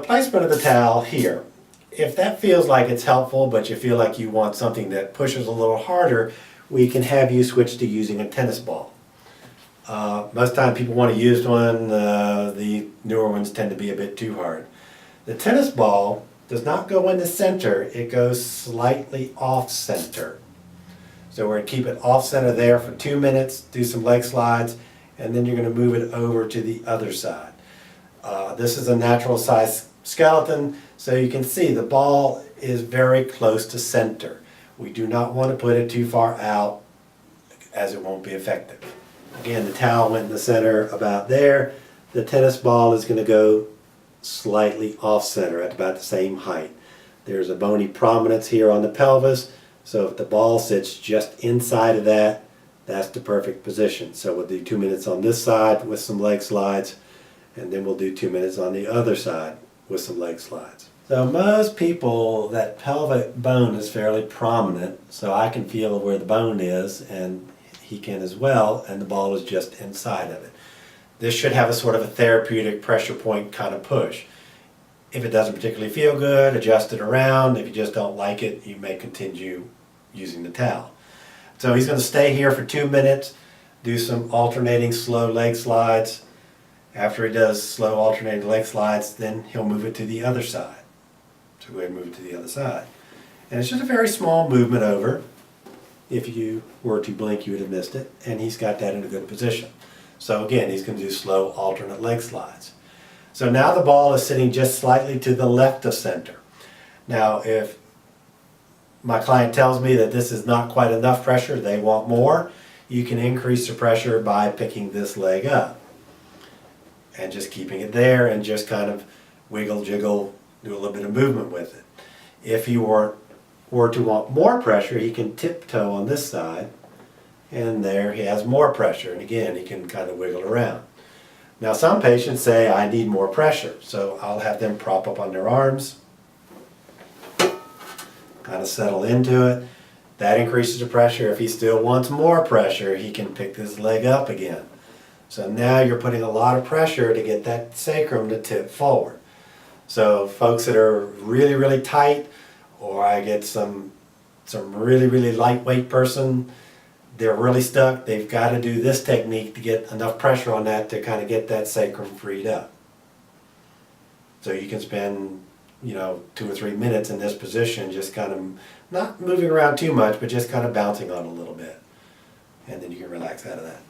placement of the towel here. If that feels like it's helpful, but you feel like you want something that pushes a little harder, we can have you switch to using a tennis ball. Most time people want a used one. The newer ones tend to be a bit too hard. The tennis ball does not go in the center, it goes slightly off center. So we're going to keep it off center there for 2 minutes, do some leg slides, and then you're going to move it over to the other side. This is a natural size skeleton, so you can see the ball is very close to center. We do not want to put it too far out as it won't be effective. Again, the towel went in the center about there. The tennis ball is going to go slightly off center at about the same height. There's a bony prominence here on the pelvis, so if the ball sits just inside of that, that's the perfect position. So we'll do 2 minutes on this side with some leg slides, and then we'll do 2 minutes on the other side with some leg slides. So most people, that pelvic bone is fairly prominent, so I can feel where the bone is, and he can as well, and the ball is just inside of it. This should have a sort of a therapeutic pressure point kind of push. If it doesn't particularly feel good, adjust it around. If you just don't like it, you may continue using the towel. So he's going to stay here for 2 minutes, do some alternating slow leg slides. After he does slow alternating leg slides, then he'll move it to the other side. So go ahead and move it to the other side. And it's just a very small movement over. If you were to blink, you would have missed it. And he's got that in a good position. So again, he's going to do slow alternate leg slides. So now the ball is sitting just slightly to the left of center. Now if my client tells me that this is not quite enough pressure, they want more, you can increase the pressure by picking this leg up and just keeping it there and just kind of wiggle, jiggle, do a little bit of movement with it. If you were to want more pressure, he can tiptoe on this side, and there he has more pressure, and again he can kind of wiggle around. Now some patients say, I need more pressure, so I'll have them prop up on their arms, kind of settle into it. That increases the pressure. If he still wants more pressure, he can pick this leg up again. So now you're putting a lot of pressure to get that sacrum to tip forward. So folks that are really, really tight, or I get some really, really lightweight person, they're really stuck, they've got to do this technique to get enough pressure on that to kind of get that sacrum freed up. So you can spend, 2 or 3 minutes in this position, just kind of not moving around too much, but just kind of bouncing on a little bit. And then you can relax out of that.